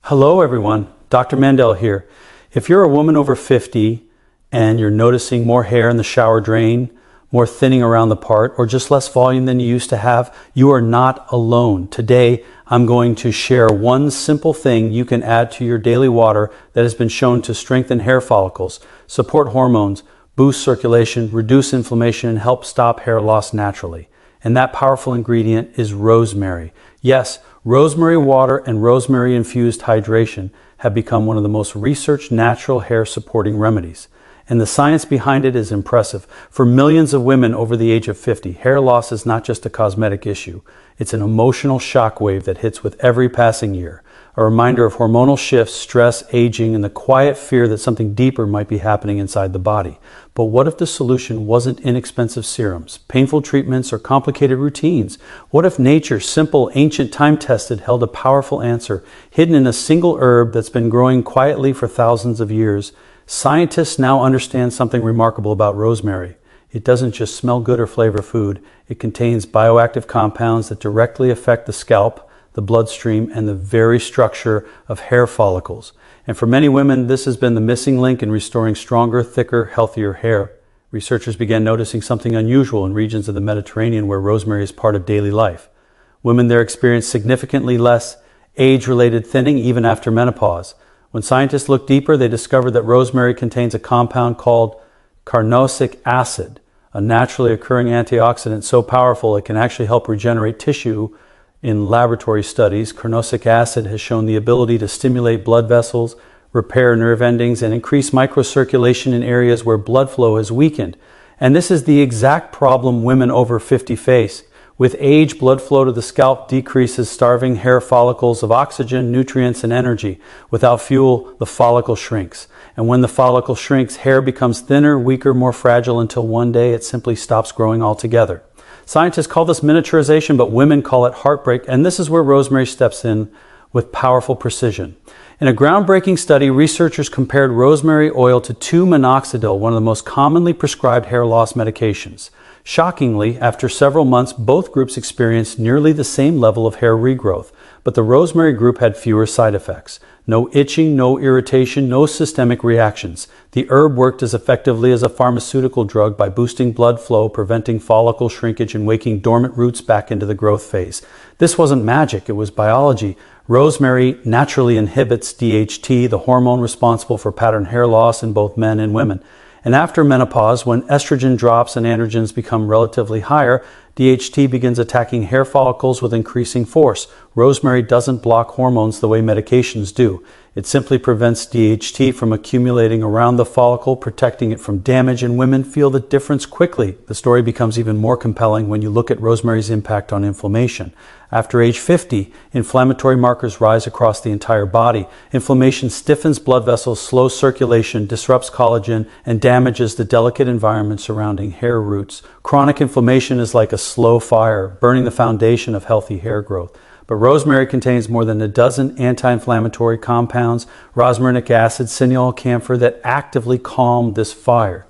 Hello everyone, Dr. Mandell here. If you're a woman over 50 and you're noticing more hair in the shower drain, more thinning around the part, or just less volume than you used to have, you are not alone. Today, I'm going to share one simple thing you can add to your daily water that has been shown to strengthen hair follicles, support hormones, boost circulation, reduce inflammation, and help stop hair loss naturally. And that powerful ingredient is rosemary. Yes, rosemary water and rosemary-infused hydration have become one of the most researched natural hair supporting remedies. And the science behind it is impressive. For millions of women over the age of 50, hair loss is not just a cosmetic issue. It's an emotional shockwave that hits with every passing year. A reminder of hormonal shifts, stress, aging, and the quiet fear that something deeper might be happening inside the body. But what if the solution wasn't inexpensive serums, painful treatments, or complicated routines? What if nature, simple, ancient, time-tested, held a powerful answer, hidden in a single herb that's been growing quietly for thousands of years? Scientists now understand something remarkable about rosemary. It doesn't just smell good or flavor food. It contains bioactive compounds that directly affect the scalp, the bloodstream, and the very structure of hair follicles. And for many women, this has been the missing link in restoring stronger, thicker, healthier hair. Researchers began noticing something unusual in regions of the Mediterranean where rosemary is part of daily life. Women there experience significantly less age-related thinning even after menopause. When scientists looked deeper, they discovered that rosemary contains a compound called carnosic acid, a naturally occurring antioxidant so powerful it can actually help regenerate tissue. In laboratory studies, carnosic acid has shown the ability to stimulate blood vessels, repair nerve endings, and increase microcirculation in areas where blood flow is weakened. And this is the exact problem women over 50 face. With age, blood flow to the scalp decreases, starving hair follicles of oxygen, nutrients, and energy. Without fuel, the follicle shrinks. And when the follicle shrinks, hair becomes thinner, weaker, more fragile until one day it simply stops growing altogether. Scientists call this miniaturization, but women call it heartbreak, and this is where rosemary steps in with powerful precision. In a groundbreaking study, researchers compared rosemary oil to 2-minoxidil, one of the most commonly prescribed hair loss medications. Shockingly, after several months, both groups experienced nearly the same level of hair regrowth, but the rosemary group had fewer side effects. No itching, no irritation, no systemic reactions. The herb worked as effectively as a pharmaceutical drug by boosting blood flow, preventing follicle shrinkage, and waking dormant roots back into the growth phase. This wasn't magic, it was biology. Rosemary naturally inhibits DHT, the hormone responsible for pattern hair loss in both men and women. And after menopause, when estrogen drops and androgens become relatively higher, DHT begins attacking hair follicles with increasing force. Rosemary doesn't block hormones the way medications do. It simply prevents DHT from accumulating around the follicle, protecting it from damage, and women feel the difference quickly. The story becomes even more compelling when you look at rosemary's impact on inflammation. After age 50, inflammatory markers rise across the entire body. Inflammation stiffens blood vessels, slows circulation, disrupts collagen, and damages the delicate environment surrounding hair roots. Chronic inflammation is like a slow fire, burning the foundation of healthy hair growth. But rosemary contains more than a dozen anti-inflammatory compounds, rosmarinic acid, cineol, camphor, that actively calm this fire.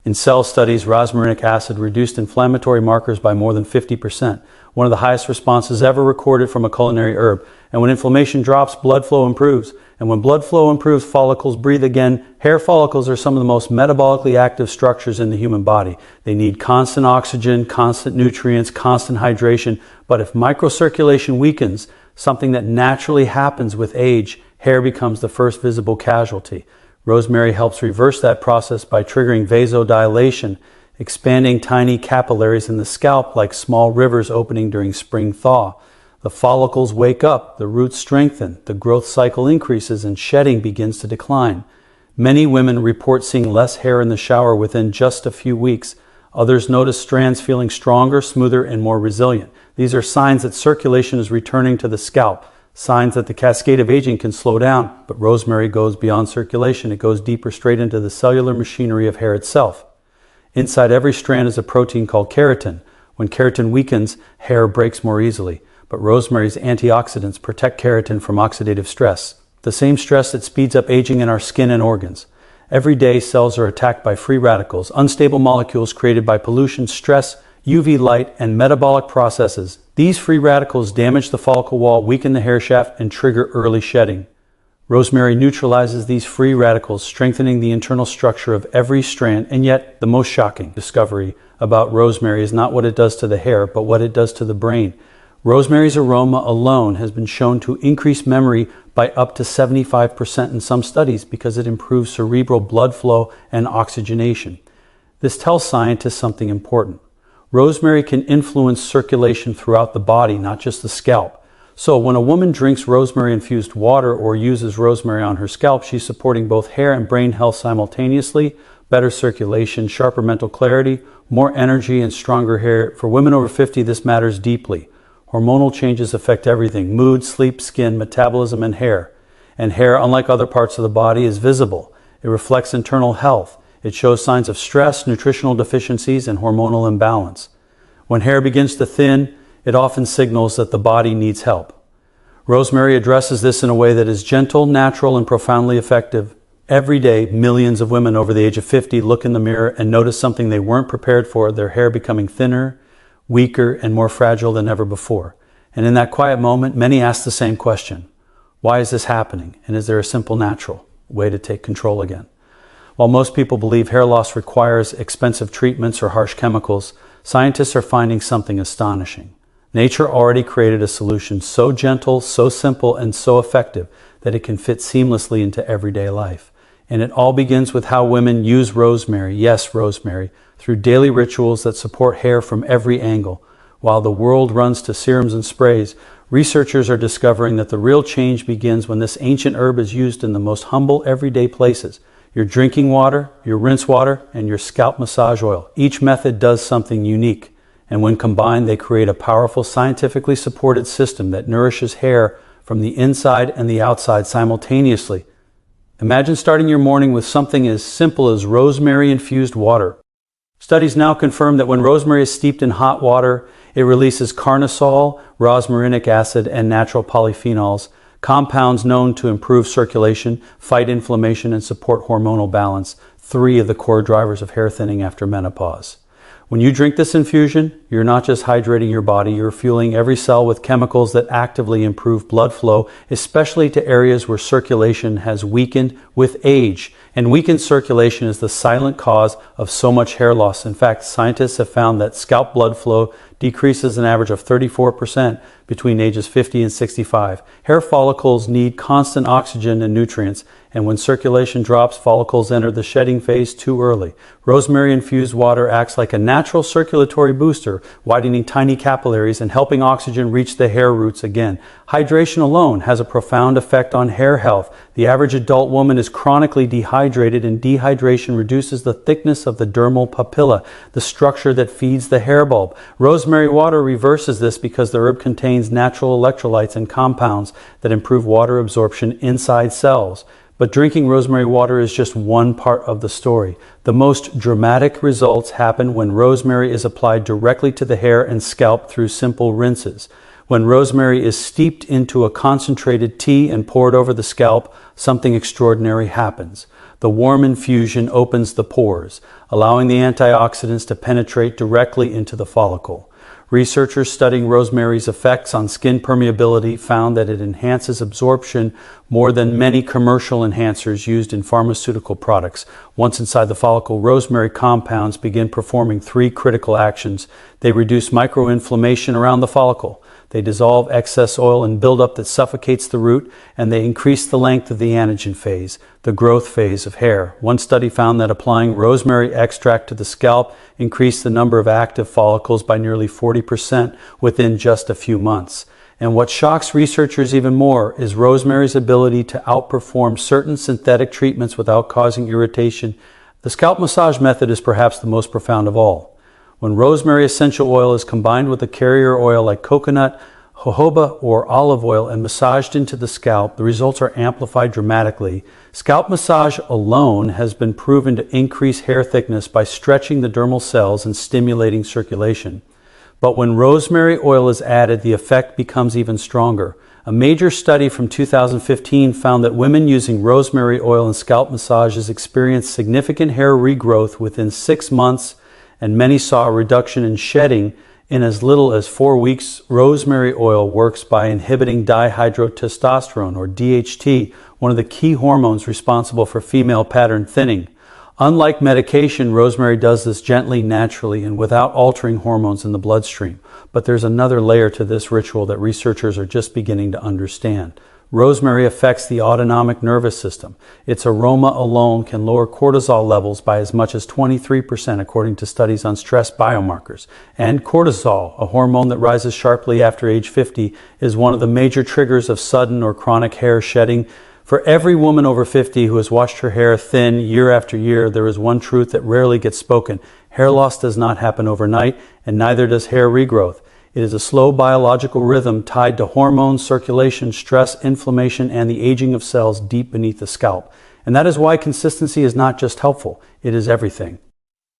In cell studies, rosmarinic acid reduced inflammatory markers by more than 50%, one of the highest responses ever recorded from a culinary herb. And when inflammation drops, blood flow improves. And when blood flow improves, follicles breathe again. Hair follicles are some of the most metabolically active structures in the human body. They need constant oxygen, constant nutrients, constant hydration. But if microcirculation weakens, something that naturally happens with age, hair becomes the first visible casualty. Rosemary helps reverse that process by triggering vasodilation, expanding tiny capillaries in the scalp like small rivers opening during spring thaw. The follicles wake up, the roots strengthen, the growth cycle increases, and shedding begins to decline. Many women report seeing less hair in the shower within just a few weeks. Others notice strands feeling stronger, smoother, and more resilient. These are signs that circulation is returning to the scalp, signs that the cascade of aging can slow down. But rosemary goes beyond circulation. It goes deeper, straight into the cellular machinery of hair itself. Inside every strand is a protein called keratin. When keratin weakens, hair breaks more easily. But rosemary's antioxidants protect keratin from oxidative stress, the same stress that speeds up aging in our skin and organs. Every day, cells are attacked by free radicals, unstable molecules created by pollution, stress, UV light, and metabolic processes. These free radicals damage the follicle wall, weaken the hair shaft, and trigger early shedding. Rosemary neutralizes these free radicals, strengthening the internal structure of every strand. And yet, the most shocking discovery about rosemary is not what it does to the hair, but what it does to the brain. Rosemary's aroma alone has been shown to increase memory by up to 75% in some studies because it improves cerebral blood flow and oxygenation. This tells scientists something important. Rosemary can influence circulation throughout the body, not just the scalp. So when a woman drinks rosemary-infused water or uses rosemary on her scalp, she's supporting both hair and brain health simultaneously, better circulation, sharper mental clarity, more energy, and stronger hair. For women over 50, this matters deeply. Hormonal changes affect everything: mood, sleep, skin, metabolism, and hair. And hair, unlike other parts of the body, is visible. It reflects internal health. It shows signs of stress, nutritional deficiencies, and hormonal imbalance. When hair begins to thin, it often signals that the body needs help. Rosemary addresses this in a way that is gentle, natural, and profoundly effective. Every day, millions of women over the age of 50 look in the mirror and notice something they weren't prepared for: their hair becoming thinner, weaker, and more fragile than ever before. And in that quiet moment, many ask the same question: why is this happening? And is there a simple, natural way to take control again? While most people believe hair loss requires expensive treatments or harsh chemicals, scientists are finding something astonishing. Nature already created a solution so gentle, so simple, and so effective that it can fit seamlessly into everyday life. And it all begins with how women use rosemary, yes, rosemary, through daily rituals that support hair from every angle. While the world runs to serums and sprays, researchers are discovering that the real change begins when this ancient herb is used in the most humble, everyday places: your drinking water, your rinse water, and your scalp massage oil. Each method does something unique, and when combined, they create a powerful, scientifically supported system that nourishes hair from the inside and the outside simultaneously. Imagine starting your morning with something as simple as rosemary-infused water. Studies now confirm that when rosemary is steeped in hot water, it releases carnosol, rosmarinic acid, and natural polyphenols, compounds known to improve circulation, fight inflammation, and support hormonal balance, 3 of the core drivers of hair thinning after menopause. When you drink this infusion, you're not just hydrating your body, you're fueling every cell with chemicals that actively improve blood flow, especially to areas where circulation has weakened with age. And weakened circulation is the silent cause of so much hair loss. In fact, scientists have found that scalp blood flow decreases an average of 34% between ages 50 and 65. Hair follicles need constant oxygen and nutrients, and when circulation drops, follicles enter the shedding phase too early. Rosemary-infused water acts like a natural circulatory booster, widening tiny capillaries and helping oxygen reach the hair roots again. Hydration alone has a profound effect on hair health. The average adult woman is chronically dehydrated, and dehydration reduces the thickness of the dermal papilla, the structure that feeds the hair bulb. Rosemary water reverses this because the herb contains natural electrolytes and compounds that improve water absorption inside cells. But drinking rosemary water is just one part of the story. The most dramatic results happen when rosemary is applied directly to the hair and scalp through simple rinses. When rosemary is steeped into a concentrated tea and poured over the scalp, something extraordinary happens. The warm infusion opens the pores, allowing the antioxidants to penetrate directly into the follicle. Researchers studying rosemary's effects on skin permeability found that it enhances absorption more than many commercial enhancers used in pharmaceutical products. Once inside the follicle, rosemary compounds begin performing 3 critical actions. They reduce microinflammation around the follicle. They dissolve excess oil and buildup that suffocates the root, and they increase the length of the anagen phase, the growth phase of hair. One study found that applying rosemary extract to the scalp increased the number of active follicles by nearly 40% within just a few months. And what shocks researchers even more is rosemary's ability to outperform certain synthetic treatments without causing irritation. The scalp massage method is perhaps the most profound of all. When rosemary essential oil is combined with a carrier oil like coconut, jojoba, or olive oil and massaged into the scalp, the results are amplified dramatically. Scalp massage alone has been proven to increase hair thickness by stretching the dermal cells and stimulating circulation. But when rosemary oil is added, the effect becomes even stronger. A major study from 2015 found that women using rosemary oil and scalp massages experienced significant hair regrowth within 6 months, and many saw a reduction in shedding In as little as 4 weeks, rosemary oil works by inhibiting dihydrotestosterone, or DHT, one of the key hormones responsible for female pattern thinning. Unlike medication, rosemary does this gently, naturally, and without altering hormones in the bloodstream. But there's another layer to this ritual that researchers are just beginning to understand. Rosemary affects the autonomic nervous system. Its aroma alone can lower cortisol levels by as much as 23%, according to studies on stress biomarkers. And cortisol, a hormone that rises sharply after age 50, is one of the major triggers of sudden or chronic hair shedding. For every woman over 50 who has watched her hair thin year after year, there is one truth that rarely gets spoken. Hair loss does not happen overnight, and neither does hair regrowth. It is a slow biological rhythm tied to hormones, circulation, stress, inflammation, and the aging of cells deep beneath the scalp. And that is why consistency is not just helpful, it is everything.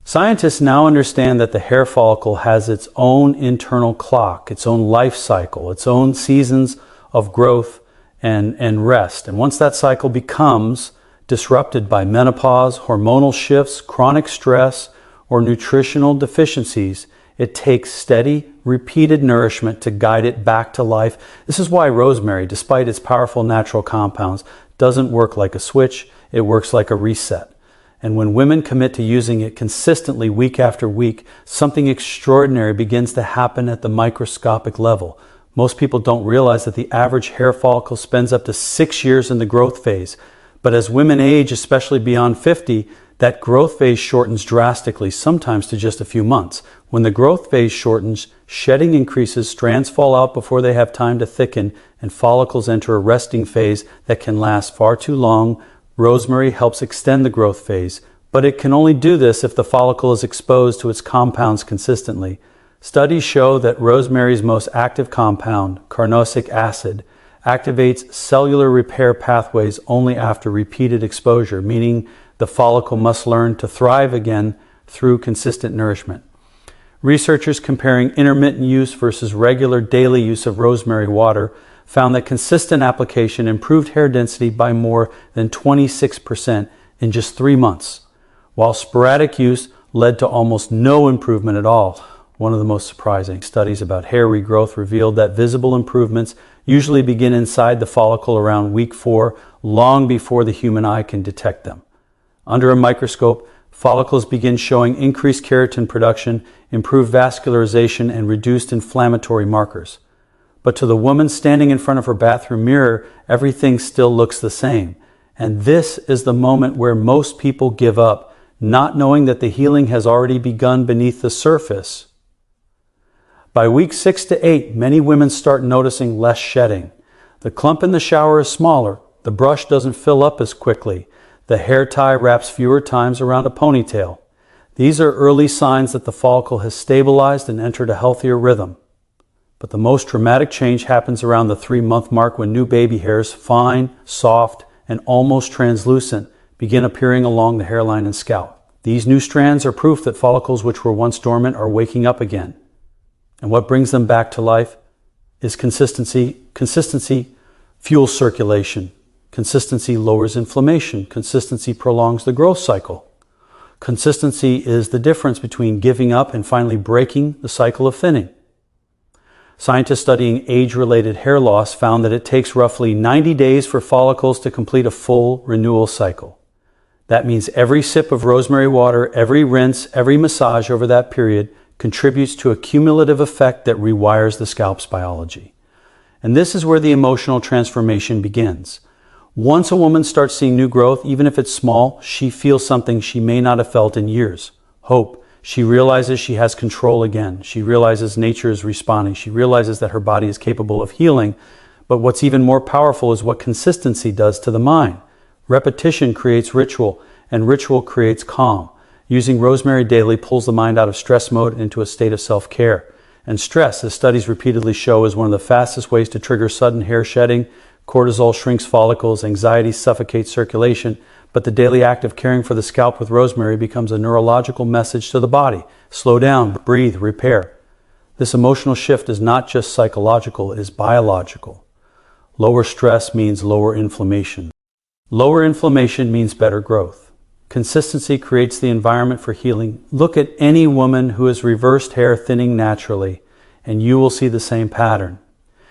Scientists now understand that the hair follicle has its own internal clock, its own life cycle, its own seasons of growth and rest. And once that cycle becomes disrupted by menopause, hormonal shifts, chronic stress, or nutritional deficiencies, it takes steady, repeated nourishment to guide it back to life. This is why rosemary, despite its powerful natural compounds, doesn't work like a switch, it works like a reset. And when women commit to using it consistently week after week, something extraordinary begins to happen at the microscopic level. Most people don't realize that the average hair follicle spends up to 6 years in the growth phase. But as women age, especially beyond 50, that growth phase shortens drastically, sometimes to just a few months. When the growth phase shortens, shedding increases, strands fall out before they have time to thicken, and follicles enter a resting phase that can last far too long. Rosemary helps extend the growth phase, but it can only do this if the follicle is exposed to its compounds consistently. Studies show that rosemary's most active compound, carnosic acid, activates cellular repair pathways only after repeated exposure, meaning the follicle must learn to thrive again through consistent nourishment. Researchers comparing intermittent use versus regular daily use of rosemary water found that consistent application improved hair density by more than 26% in just 3 months, while sporadic use led to almost no improvement at all. One of the most surprising studies about hair regrowth revealed that visible improvements usually begin inside the follicle around week 4, long before the human eye can detect them. Under a microscope, follicles begin showing increased keratin production, improved vascularization, and reduced inflammatory markers. But to the woman standing in front of her bathroom mirror, everything still looks the same. And this is the moment where most people give up, not knowing that the healing has already begun beneath the surface. By week 6 to 8, many women start noticing less shedding. The clump in the shower is smaller, the brush doesn't fill up as quickly, the hair tie wraps fewer times around a ponytail. These are early signs that the follicle has stabilized and entered a healthier rhythm. But the most dramatic change happens around the 3-month mark, when new baby hairs, fine, soft, and almost translucent, begin appearing along the hairline and scalp. These new strands are proof that follicles which were once dormant are waking up again. And what brings them back to life is consistency. Consistency fuels circulation. Consistency lowers inflammation. Consistency prolongs the growth cycle. Consistency is the difference between giving up and finally breaking the cycle of thinning. Scientists studying age-related hair loss found that it takes roughly 90 days for follicles to complete a full renewal cycle. That means every sip of rosemary water, every rinse, every massage over that period contributes to a cumulative effect that rewires the scalp's biology. And this is where the emotional transformation begins. Once a woman starts seeing new growth, even if it's small, she feels something she may not have felt in years. Hope. She realizes she has control again. She realizes nature is responding. She realizes that her body is capable of healing. But what's even more powerful is what consistency does to the mind. Repetition creates ritual, and ritual creates calm. Using rosemary daily pulls the mind out of stress mode into a state of self-care. And stress, as studies repeatedly show, is one of the fastest ways to trigger sudden hair shedding. Cortisol shrinks follicles, anxiety suffocates circulation, but the daily act of caring for the scalp with rosemary becomes a neurological message to the body. Slow down, breathe, repair. This emotional shift is not just psychological, it is biological. Lower stress means lower inflammation. Lower inflammation means better growth. Consistency creates the environment for healing. Look at any woman who has reversed hair thinning naturally, and you will see the same pattern.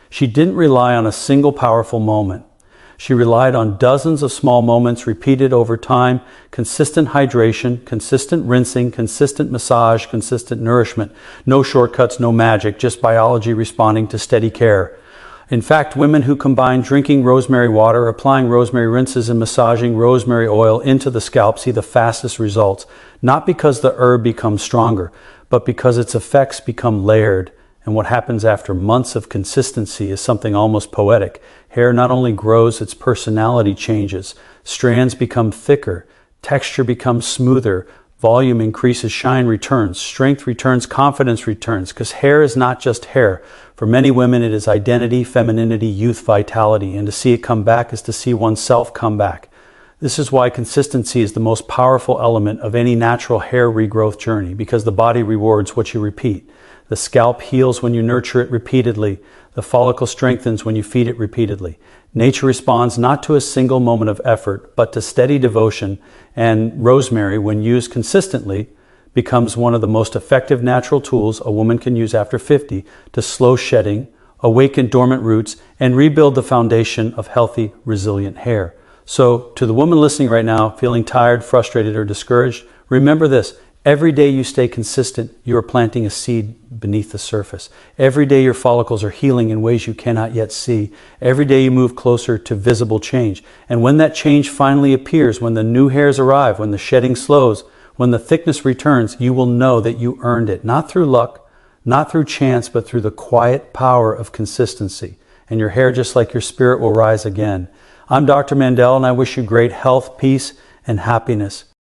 She didn't rely on a single powerful moment. She relied on dozens of small moments repeated over time, consistent hydration, consistent rinsing, consistent massage, consistent nourishment. No shortcuts, no magic, just biology responding to steady care. In fact, women who combine drinking rosemary water, applying rosemary rinses, and massaging rosemary oil into the scalp see the fastest results, not because the herb becomes stronger, but because its effects become layered. And what happens after months of consistency is something almost poetic. Hair not only grows, its personality changes. Strands become thicker, texture becomes smoother, volume increases, shine returns, strength returns, confidence returns, because hair is not just hair. For many women, it is identity, femininity, youth, vitality, and to see it come back is to see oneself come back. This is why consistency is the most powerful element of any natural hair regrowth journey, because the body rewards what you repeat. The scalp heals when you nurture it repeatedly. The follicle strengthens when you feed it repeatedly. Nature responds not to a single moment of effort, but to steady devotion, and rosemary, when used consistently, becomes one of the most effective natural tools a woman can use after 50 to slow shedding, awaken dormant roots, and rebuild the foundation of healthy, resilient hair. So, to the woman listening right now, feeling tired, frustrated, or discouraged, remember this. Every day you stay consistent, you are planting a seed beneath the surface. Every day your follicles are healing in ways you cannot yet see. Every day you move closer to visible change. And when that change finally appears, when the new hairs arrive, when the shedding slows, when the thickness returns, you will know that you earned it. Not through luck, not through chance, but through the quiet power of consistency. And your hair, just like your spirit, will rise again. I'm Dr. Mandell, and I wish you great health, peace, and happiness.